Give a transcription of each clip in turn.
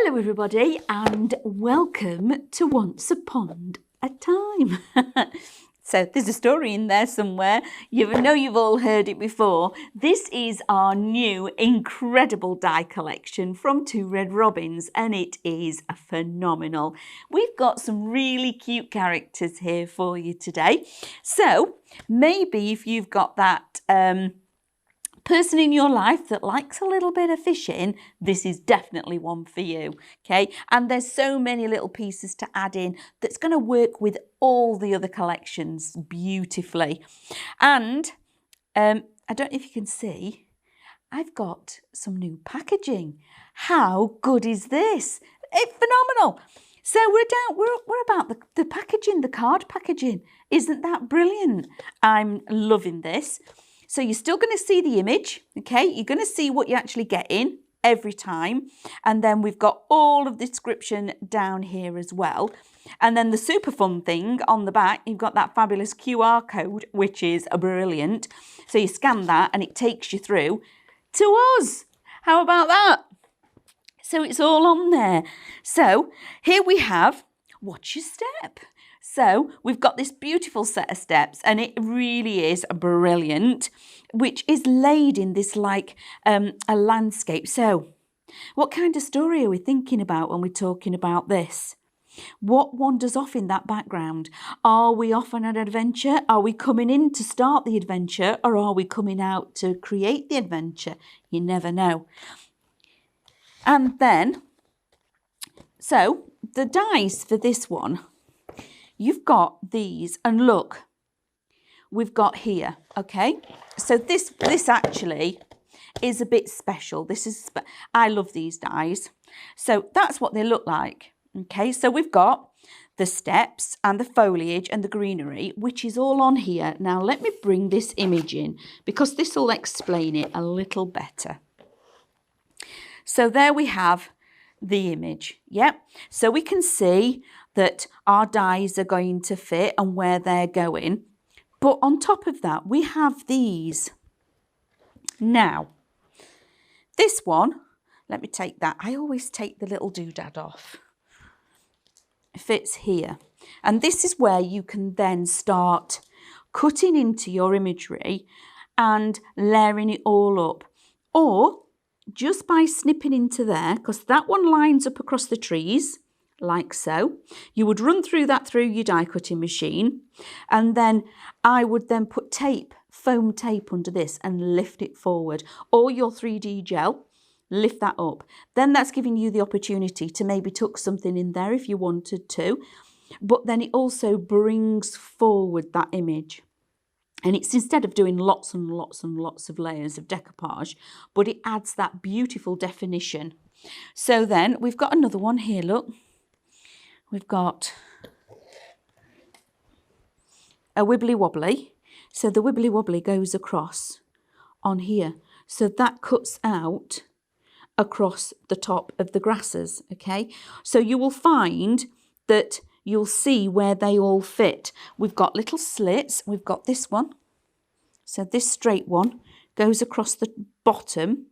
Hello everybody and welcome to Once Upon a Time. So there's a story in there somewhere. You know you've all heard it before. This is our new incredible die collection from Two Red Robins and it is phenomenal. We've got some really cute characters here for you today. So maybe if you've got that person in your life that likes a little bit of fishing, this is definitely one for you, okay? And there's so many little pieces to add in that's going to work with all the other collections beautifully. And I don't know if you can see, I've got some new packaging. How good is this? It's phenomenal. So we're about the packaging, the card packaging. Isn't that brilliant? I'm loving this. So you're still going to see the image, okay? You're going to see what you actually get in every time. And then we've got all of the description down here as well. And then the super fun thing on the back, you've got that fabulous QR code, which is brilliant. So you scan that and it takes you through to us. How about that? So it's all on there. So here we have Watch Your Step. So we've got this beautiful set of steps and it really is brilliant, which is laid in this like a landscape. So what kind of story are we thinking about when we're talking about this? What wanders off in that background? Are we off on an adventure? Are we coming in to start the adventure or are we coming out to create the adventure? You never know. And then, so the dice for this one, you've got these, and look, we've got here, okay? So this actually is a bit special. I love these dies. So that's what they look like, okay? So we've got the steps and the foliage and the greenery, which is all on here. Now let me bring this image in because this will explain it a little better. So there we have the image, yeah? So we can see that our dies are going to fit and where they're going. But on top of that, we have these. Now, this one, let me take that. I always take the little doodad off. It fits here. And this is where you can then start cutting into your imagery and layering it all up. Or just by snipping into there, because that one lines up across the trees, like so. You would run through that through your die cutting machine and then I would then put tape, foam tape under this and lift it forward, or your 3D gel, lift that up. Then that's giving you the opportunity to maybe tuck something in there if you wanted to, but then it also brings forward that image. And it's instead of doing lots and lots and lots of layers of decoupage, but it adds that beautiful definition. So then we've got another one here, look. We've got a wibbly wobbly. So the wibbly wobbly goes across on here. So that cuts out across the top of the grasses, okay? So you will find that you'll see where they all fit. We've got little slits. We've got this one. So this straight one goes across the bottom.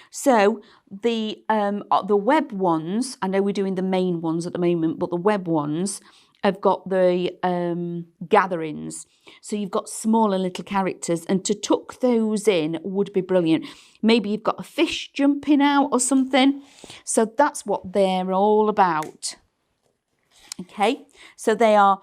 So the web ones, I know we're doing the main ones at the moment, but the web ones have got the gatherings. So you've got smaller little characters and to tuck those in would be brilliant. Maybe you've got a fish jumping out or something. So that's what they're all about. Okay, so they are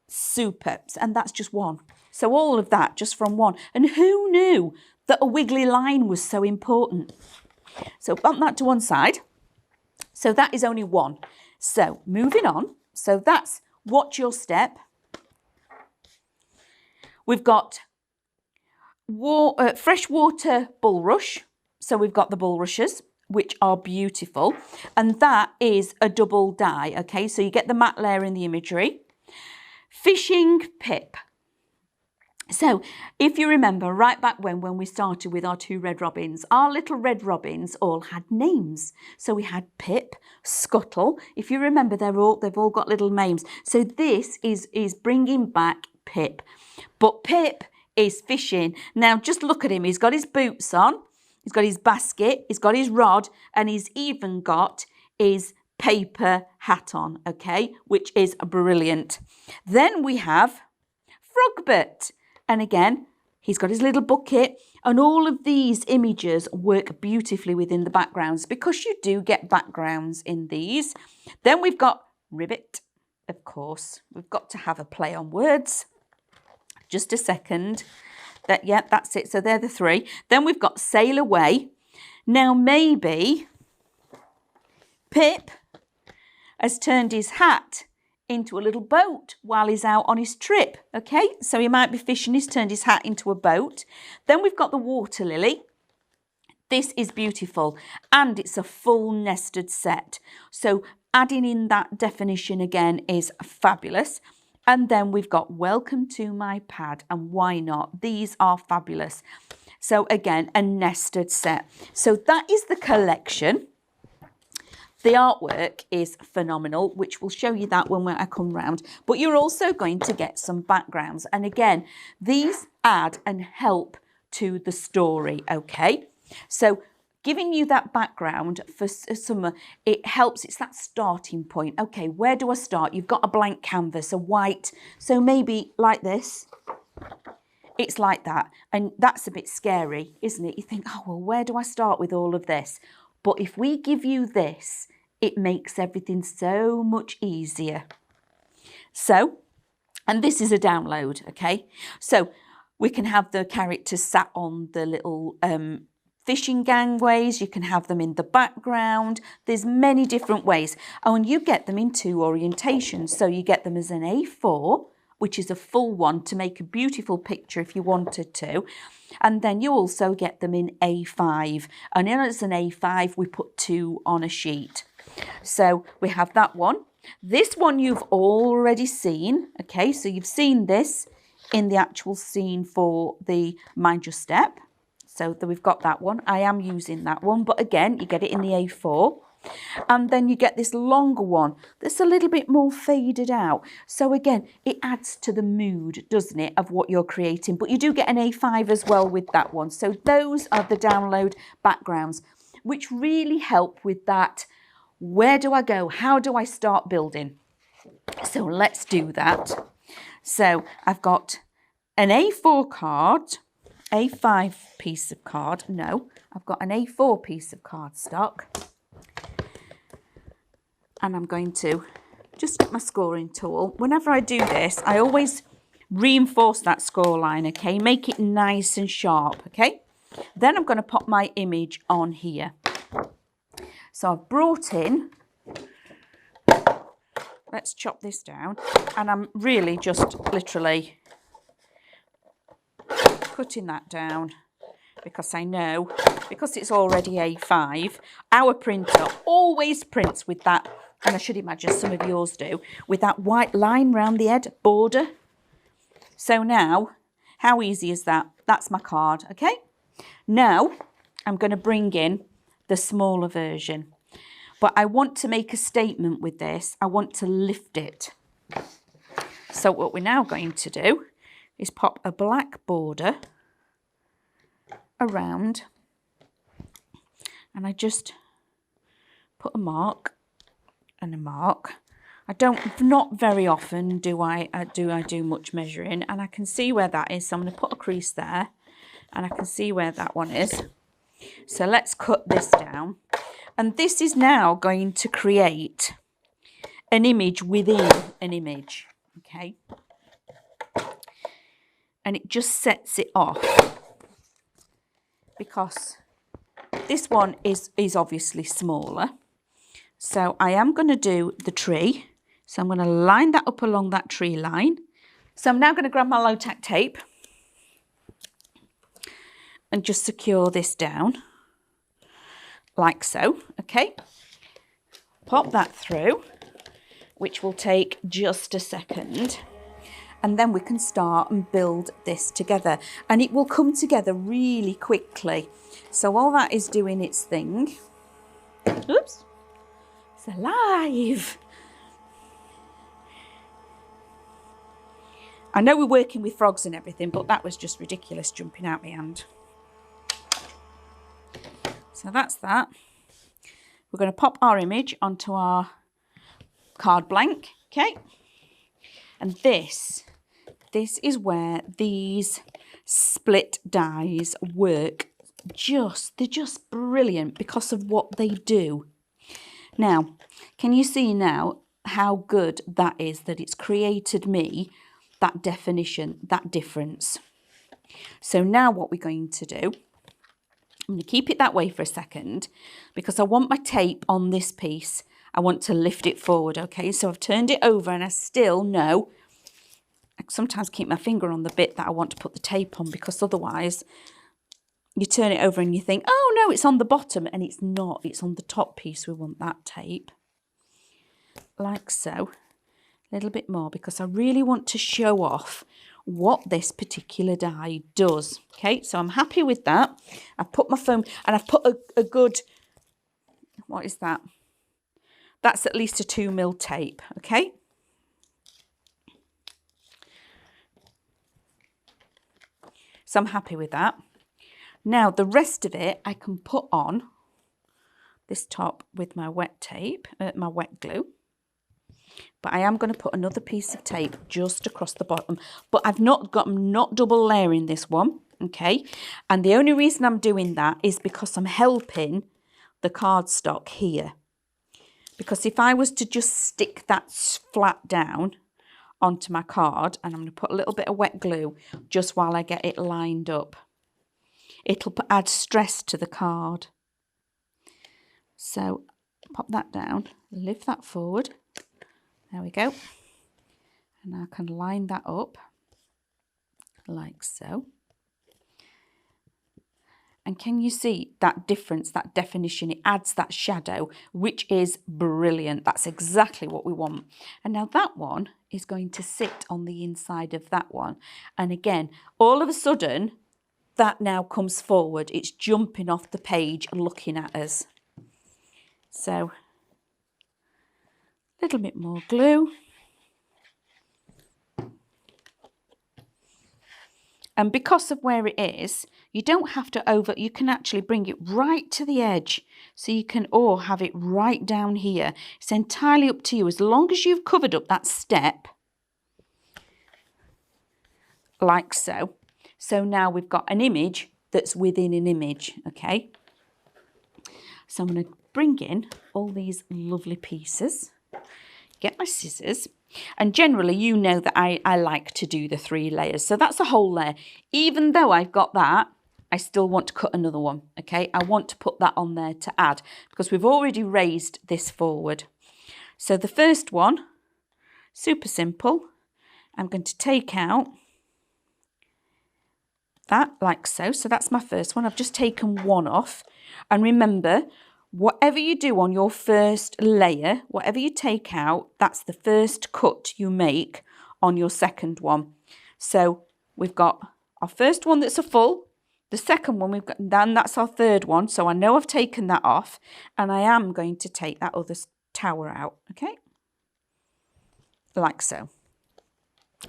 super, and that's just one. So all of that just from one. And who knew that a wiggly line was so important? So bump that to one side. So that is only one. So moving on. So that's Watch Your Step. We've got freshwater bulrush. So we've got the bulrushes, which are beautiful. And that is a double die, okay? So you get the matte layer in the imagery. Fishing pip. So if you remember right back when we started with our Two Red Robins, our little red robins all had names. So we had Pip, Scuttle. If you remember, they've all got little names. So this is bringing back Pip. But Pip is fishing. Now just look at him. He's got his boots on. he's got his basket, he's got his rod, and he's even got his paper hat on, okay, which is brilliant. Then we have Frogbert, and again, he's got his little bucket, and all of these images work beautifully within the backgrounds because you do get backgrounds in these. Then we've got Ribbit, of course. We've got to have a play on words. Just a second. Yeah, that's it. So they're the three. Then we've got Sail Away. Now maybe Pip has turned his hat into a little boat while he's out on his trip, okay? So he might be fishing, he's turned his hat into a boat. Then we've got the water lily. This is beautiful, and it's a full nested set. So adding in that definition again is fabulous. And then we've got Welcome to My Pad, and why not? These are fabulous. So again, a nested set. So that is the collection. The artwork is phenomenal, which will show you that when I come round. But you're also going to get some backgrounds. And again, these add and help to the story, okay? So giving you that background for summer, it helps. It's that starting point. Okay, where do I start? You've got a blank canvas, a white. So maybe like this. It's like that. And that's a bit scary, isn't it? You think, oh, well, where do I start with all of this? But if we give you this, it makes everything so much easier. So, and this is a download, okay? So we can have the characters sat on the little fishing gangways. You can have them in the background. There's many different ways. Oh, and you get them in two orientations. So you get them as an A4, which is a full one to make a beautiful picture if you wanted to. And then you also get them in A5. And in as an A5, we put two on a sheet. So we have that one. This one you've already seen. Okay, so you've seen this in the actual scene for the Mind Your Step. So we've got that one. I am using that one. But again, you get it in the A4. And then you get this longer one that's a little bit more faded out. So again, it adds to the mood, doesn't it, of what you're creating. But you do get an A5 as well with that one. So those are the download backgrounds, which really help with that. Where do I go? How do I start building? So let's do that. So I've got an A4 card, A5 piece of card. No, I've got an A4 piece of cardstock. And I'm going to just get my scoring tool. Whenever I do this, I always reinforce that score line, okay? Make it nice and sharp, okay? Then I'm going to pop my image on here. So I've brought in, let's chop this down, and I'm really just literally cutting that down because I know, because it's already A5, our printer always prints with that, and I should imagine some of yours do, with that white line round the head border. So now, how easy is that? That's my card, okay? Now, I'm going to bring in the smaller version. But I want to make a statement with this. I want to lift it. So what we're now going to do is pop a black border around, and I just put a mark and a mark. Not very often do I do much measuring, and I can see where that is. So I'm going to put a crease there, and I can see where that one is. So let's cut this down. And this is now going to create an image within an image, okay? And it just sets it off because this one is obviously smaller. So I am going to do the tree. So I'm going to line that up along that tree line. So I'm now going to grab my low-tack tape and just secure this down. Like so, okay? Pop that through, which will take just a second. And then we can start and build this together. And it will come together really quickly. So while that is doing its thing, oops, it's alive. I know we're working with frogs and everything, but that was just ridiculous jumping out my hand. So that's that. We're going to pop our image onto our card blank, okay? And this is where these split dies work. They're just brilliant because of what they do. Now, can you see now how good that is, that it's created me that definition, that difference? So now what we're going to do, I'm going to keep it that way for a second because I want my tape on this piece. I want to lift it forward, okay? So I've turned it over and I still know, I sometimes keep my finger on the bit that I want to put the tape on because otherwise you turn it over and you think, oh no, it's on the bottom, and it's not. It's on the top piece. We want that tape. Like so. A little bit more because I really want to show off what this particular die does. Okay, so I'm happy with that. I've put my foam and I've put a good, what is that? That's at least a 2mm tape, okay? So I'm happy with that. Now the rest of it I can put on this top with my wet tape, my wet glue. But I am going to put another piece of tape just across the bottom. But I'm not double layering this one, okay? And the only reason I'm doing that is because I'm helping the cardstock here. Because if I was to just stick that flat down onto my card, and I'm going to put a little bit of wet glue just while I get it lined up, it'll add stress to the card. So pop that down, lift that forward. There we go. And I can line that up like so. And can you see that difference, that definition? It adds that shadow, which is brilliant. That's exactly what we want. And now that one is going to sit on the inside of that one. And again, all of a sudden, that now comes forward. It's jumping off the page and looking at us. So, a little bit more glue. And because of where it is, you don't have to you can actually bring it right to the edge. So you can, or have it right down here. It's entirely up to you. As long as you've covered up that step, like so. So now we've got an image that's within an image, okay? So I'm going to bring in all these lovely pieces, get my scissors. And generally, you know that I like to do the 3 layers. So that's a whole layer. Even though I've got that, I still want to cut another one, okay? I want to put that on there to add because we've already raised this forward. So the first one, super simple. I'm going to take out that like so. So that's my first one. I've just taken one off. And remember, whatever you do on your first layer, whatever you take out, that's the first cut you make on your second one. So we've got our first one that's a full, the second one we've got, then that's our third one. So I know I've taken that off and I am going to take that other tower out, okay? Like so.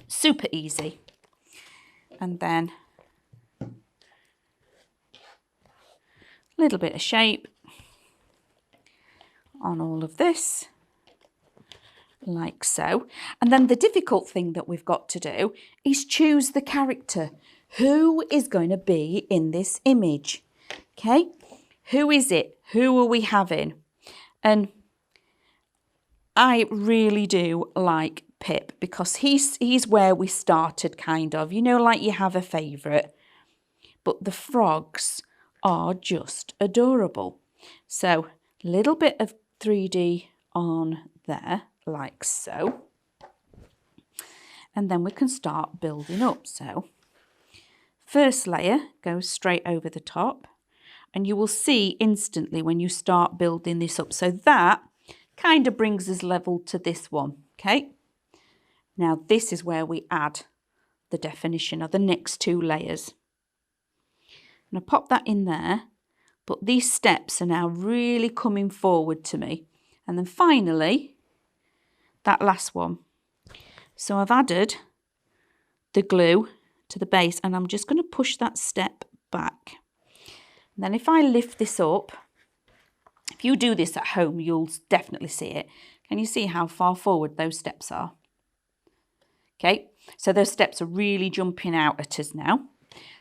Super easy. And then a little bit of shape on all of this, like so. And then the difficult thing that we've got to do is choose the character. Who is going to be in this image? Okay, who is it? Who are we having? And I really do like Pip because he's where we started, kind of. You know, like you have a favourite. But the frogs are just adorable. So a little bit of 3D on there, like so. And then we can start building up. So first layer goes straight over the top. And you will see instantly when you start building this up. So that kind of brings us level to this one, okay? Now this is where we add the definition of the next 2 layers. And I pop that in there. But these steps are now really coming forward to me. And then finally, that last one. So I've added the glue to the base and I'm just going to push that step back. And then if I lift this up, If you do this at home, you'll definitely see it. Can you see how far forward those steps are? Okay, so those steps are really jumping out at us now.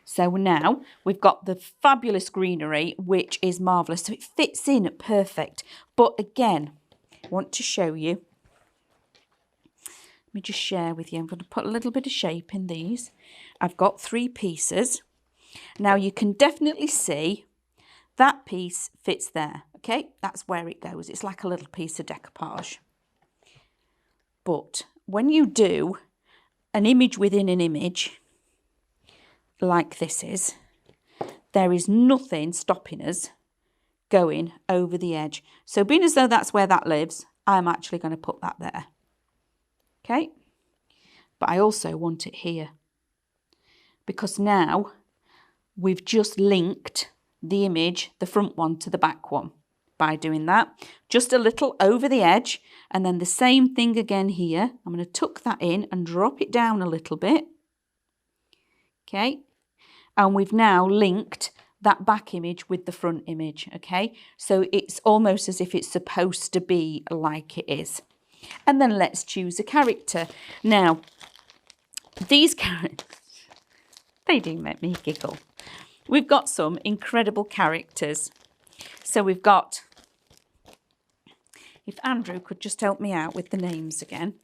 So now we've got the fabulous greenery, which is marvellous. So it fits in perfect. But again, I want to show you. Let me just share with you. I'm going to put a little bit of shape in these. I've got 3 pieces. Now you can definitely see that piece fits there. Okay, that's where it goes. It's like a little piece of decoupage. But when you do an image within an image, like this is, there is nothing stopping us going over the edge. So being as though that's where that lives, I'm actually going to put that there. Okay, but I also want it here, because now we've just linked the image, the front one, to the back one by doing that. Just a little over the edge, and then the same thing again here. I'm going to tuck that in and drop it down a little bit. Okay, and we've now linked that back image with the front image. Okay, so it's almost as if it's supposed to be like it is. And then let's choose a character. Now, these characters, they do make me giggle. We've got some incredible characters. So we've got, if Andrew could just help me out with the names again.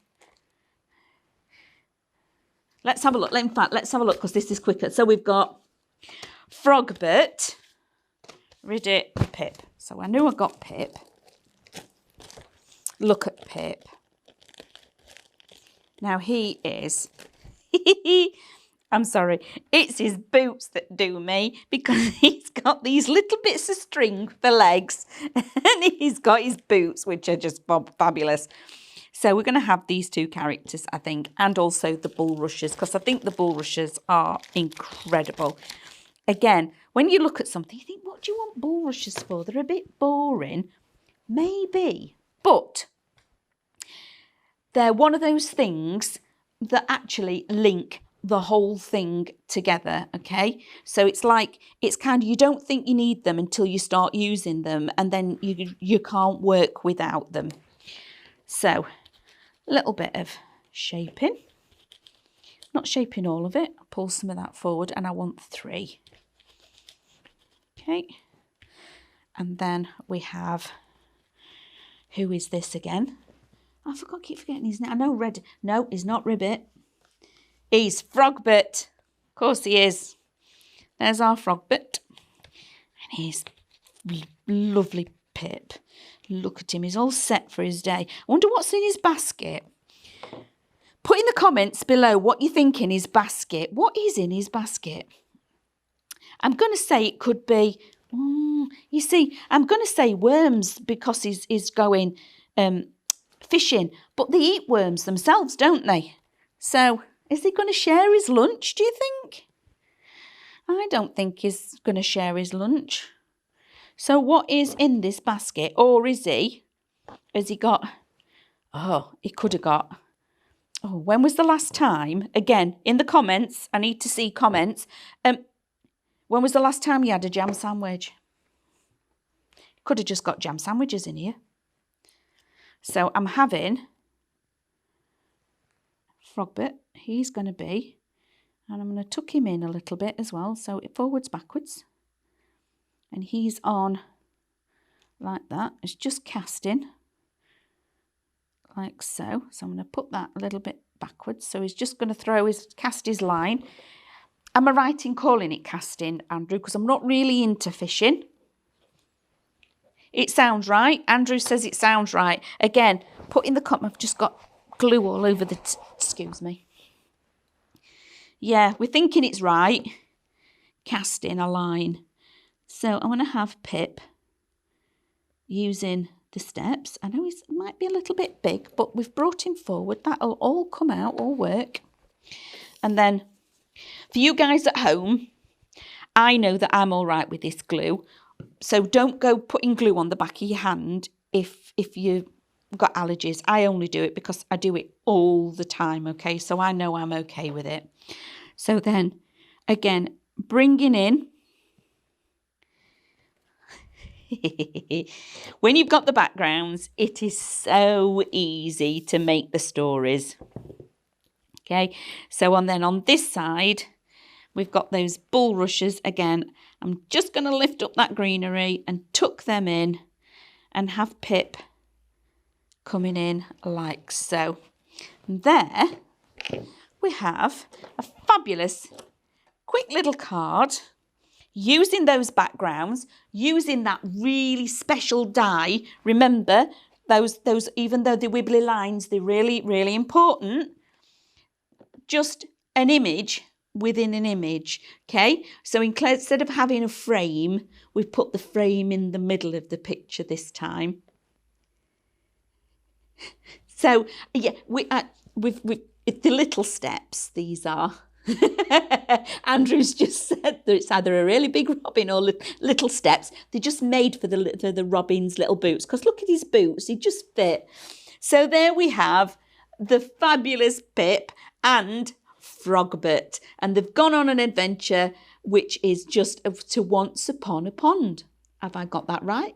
Let's have a look. In fact, let's have a look, because this is quicker. So we've got Frogbert, Riddit, Pip. So I knew I got Pip. Look at Pip. Now he is, I'm sorry, it's his boots that do me, because he's got these little bits of string for legs and he's got his boots, which are just fabulous. So we're going to have these 2 characters, I think, and also the bulrushes, because I think the bulrushes are incredible. Again, when you look at something, you think, what do you want bulrushes for? They're a bit boring. Maybe. But they're one of those things that actually link the whole thing together, okay? So it's like, it's kind of, you don't think you need them until you start using them, and then you can't work without them. So, a little bit of shaping. Not shaping all of it. I'll pull some of that forward, and I want 3. Okay. And then we have, who is this again? I keep forgetting his name. I know Red. No, he's not Ribbit. He's Frogbert. Of course he is. There's our Frogbert. And he's lovely Pip. Look at him. He's all set for his day. I wonder what's in his basket. Put in the comments below what you think in his basket. What is in his basket? I'm going to say it could be, you see, I'm going to say worms, because he's going fishing, but they eat worms themselves, don't they? So is he going to share his lunch, do you think? I don't think he's going to share his lunch. So what is in this basket? Or has he got, he could have got, when was the last time, again, in the comments, I need to see comments, when was the last time you had a jam sandwich? Could have just got jam sandwiches in here. So I'm having Frogbert, he's going to be, and I'm going to tuck him in a little bit as well, so it forwards, backwards. And he's on like that. It's just casting, like so. So I'm going to put that a little bit backwards. So he's just going to cast his line. Am I right in calling it casting, Andrew? Because I'm not really into fishing. It sounds right. Andrew says it sounds right. Again, put in the comment. I've just got glue all over the, excuse me. Yeah, we're thinking it's right. Casting a line. So I'm going to have Pip using the steps. I know it might be a little bit big, but we've brought him forward. That'll all come out, all work. And then for you guys at home, I know that I'm all right with this glue. So don't go putting glue on the back of your hand if you've got allergies. I only do it because I do it all the time, okay? So I know I'm okay with it. So then, again, bringing in When you've got the backgrounds, it is so easy to make the stories. Okay, so then on this side, we've got those bulrushes again. I'm just going to lift up that greenery and tuck them in and have Pip coming in like so. And there we have a fabulous quick little card using those backgrounds, using that really special die. Remember, those even though they're wibbly lines, they're really, really important. Just an image within an image, okay? So instead of having a frame, we've put the frame in the middle of the picture this time. So, yeah, we've the little steps, these are. Andrew's just said that it's either a really big robin or little steps. They're just made for the robin's little boots, because look at his boots, he just fit. So there we have the fabulous Pip and Frogbert, and they've gone on an adventure which is just to Once Upon a Pond. Have I got that right?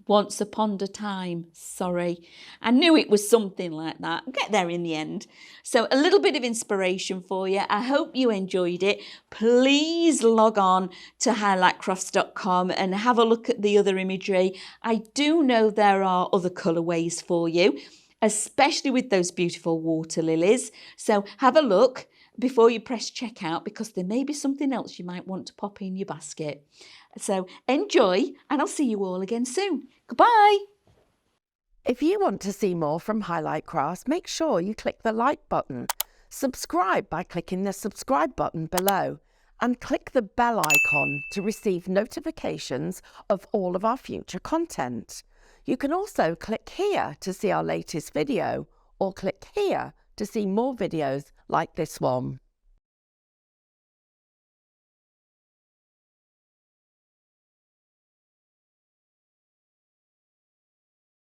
Once Upon a Time. Sorry, I knew it was something like that. I'll get there in the end. So a little bit of inspiration for you. I hope you enjoyed it. Please log on to highlightcrafts.com and have a look at the other imagery. I do know there are other colourways for you, especially with those beautiful water lilies. So have a look before you press checkout, because there may be something else you might want to pop in your basket. So enjoy, and I'll see you all again soon. Goodbye. If you want to see more from Highlight Crafts, make sure you click the like button. Subscribe by clicking the subscribe button below, and click the bell icon to receive notifications of all of our future content. You can also click here to see our latest video, or click here to see more videos like this one.